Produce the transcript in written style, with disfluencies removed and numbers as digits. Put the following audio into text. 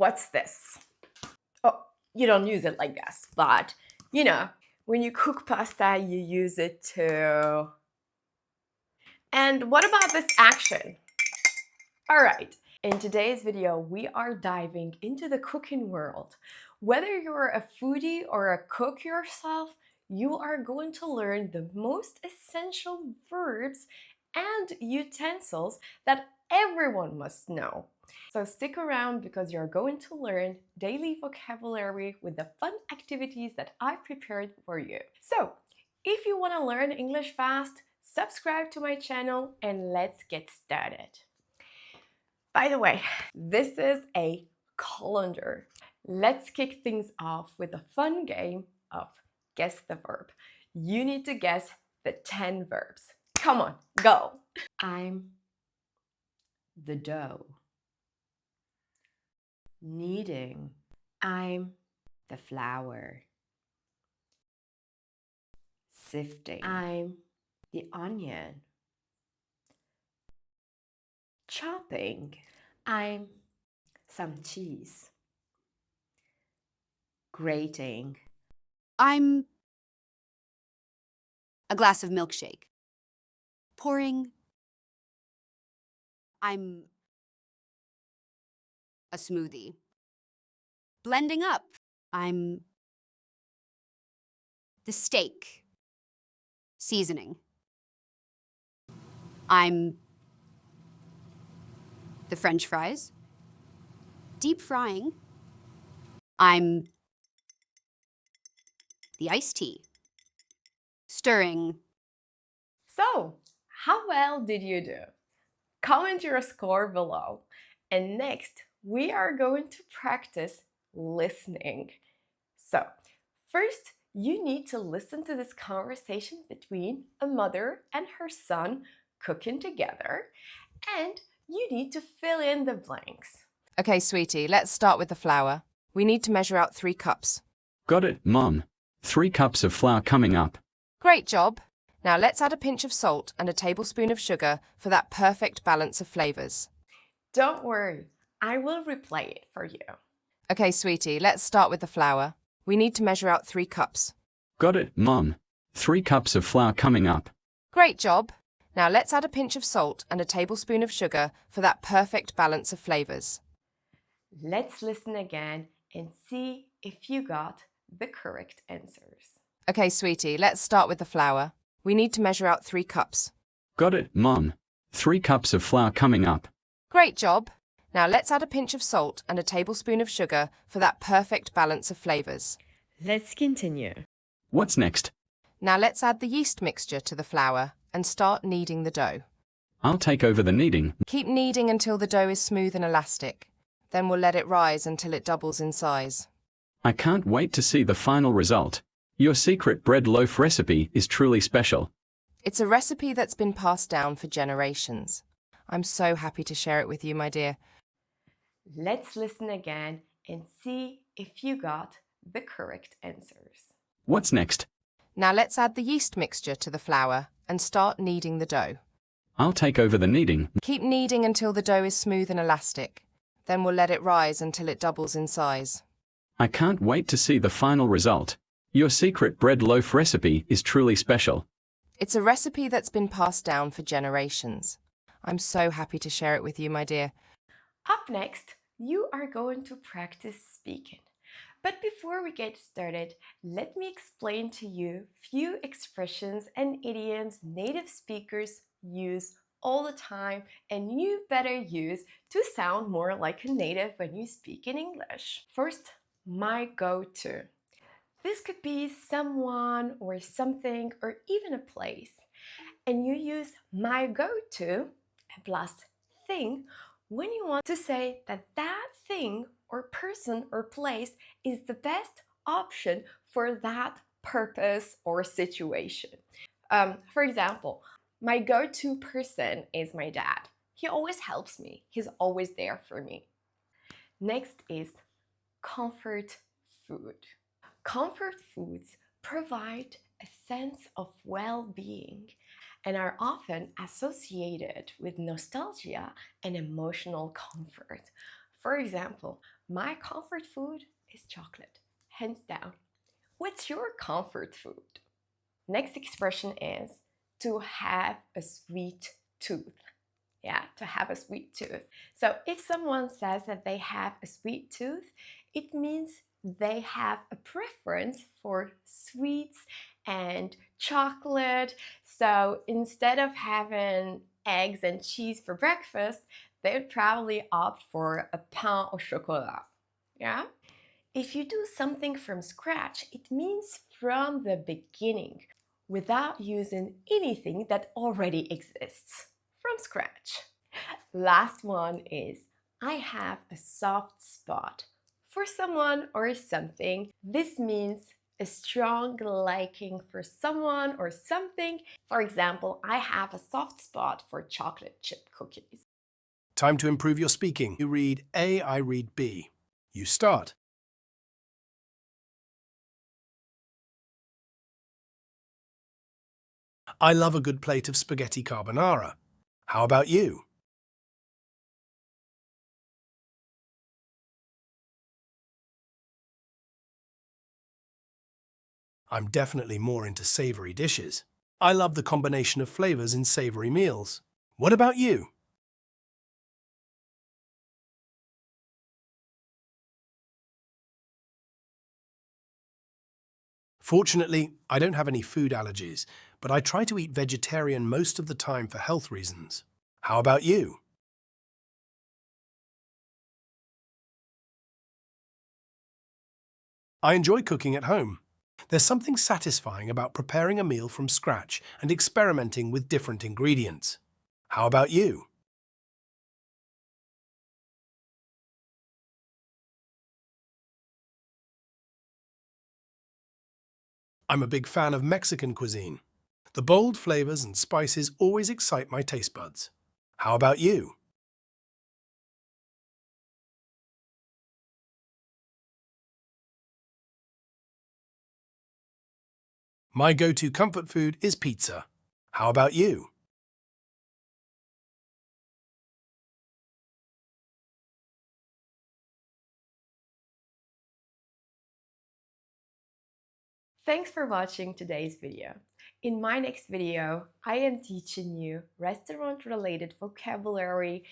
What's this? Oh, you don't use it like this, but you know, when you cook pasta, you use it to. And what about this action? All right, in today's video, we are diving into the cooking world. Whether you're a foodie or a cook yourself, you are going to learn the most essential verbs and utensils that everyone must know. So stick around because you're going to learn daily vocabulary with the fun activities that I prepared for you. So, if you want to learn English fast, subscribe to my channel and let's get started. By the way, this is a calendar. Let's kick things off with a fun game of Guess the Verb. You need to guess the 10 verbs. Come on, go. I'm the dough. Kneading. I'm the flour. Sifting. I'm the onion. Chopping. I'm some cheese. Grating. I'm a glass of milkshake. Pouring. I'm a smoothie. Blending up. I'm the steak. Seasoning. I'm the French fries. Deep frying. I'm the iced tea. Stirring. So, how well did you do? Comment your score below. And next, we are going to practice listening. So, first, you need to listen to this conversation between a mother and her son cooking together, and you need to fill in the blanks. Okay, sweetie, let's start with the flour. We need to measure out 3 cups. Got it, Mom. 3 cups of flour coming up. Great job. Now let's add a pinch of salt and a tablespoon of sugar for that perfect balance of flavors. Don't worry, I will replay it for you. Okay, sweetie, let's start with the flour. We need to measure out 3 cups. Got it, Mom. 3 cups of flour coming up. Great job. Now let's add a pinch of salt and a tablespoon of sugar for that perfect balance of flavors. Let's listen again and see if you got the correct answers. Okay, sweetie, let's start with the flour. We need to measure out 3 cups. Got it, Mom. 3 cups of flour coming up. Great job. Now let's add a pinch of salt and a tablespoon of sugar for that perfect balance of flavors. Let's continue. What's next? Now let's add the yeast mixture to the flour and start kneading the dough. I'll take over the kneading. Keep kneading until the dough is smooth and elastic. Then we'll let it rise until it doubles in size. I can't wait to see the final result. Your secret bread loaf recipe is truly special. It's a recipe that's been passed down for generations. I'm so happy to share it with you, my dear. Let's listen again and see if you got the correct answers. What's next? Now let's add the yeast mixture to the flour and start kneading the dough. I'll take over the kneading. Keep kneading until the dough is smooth and elastic. Then we'll let it rise until it doubles in size. I can't wait to see the final result. Your secret bread loaf recipe is truly special. It's a recipe that's been passed down for generations. I'm so happy to share it with you, my dear. Up next, you are going to practice speaking. But before we get started, let me explain to you few expressions and idioms native speakers use all the time and you better use to sound more like a native when you speak in English. First, my go-to. This could be someone or something or even a place. And you use my go-to plus thing when you want to say that that thing or person or place is the best option for that purpose or situation. For example, my go-to person is my dad. He always helps me. He's always there for me. Next is comfort food. Comfort foods provide a sense of well-being and are often associated with nostalgia and emotional comfort. For example, My comfort food is chocolate, hands down. What's your comfort food? Next expression is to have a sweet tooth. Yeah, to have a sweet tooth. So if someone says that they have a sweet tooth, it means they have a preference for sweets and chocolate. So instead of having eggs and cheese for breakfast, they would probably opt for a pain au chocolat. Yeah? If you do something from scratch, it means from the beginning, without using anything that already exists. From scratch. Last one is I have a soft spot for someone or something. This means a strong liking for someone or something. For example, I have a soft spot for chocolate chip cookies. Time to improve your speaking. You read A, I read B. You start. I love a good plate of spaghetti carbonara. How about you? I'm definitely more into savory dishes. I love the combination of flavors in savory meals. What about you? Fortunately, I don't have any food allergies, but I try to eat vegetarian most of the time for health reasons. How about you? I enjoy cooking at home. There's something satisfying about preparing a meal from scratch and experimenting with different ingredients. How about you? I'm a big fan of Mexican cuisine. The bold flavors and spices always excite my taste buds. How about you? My go-to comfort food is pizza. How about you? Thanks for watching today's video. In my next video, I am teaching you restaurant-related vocabulary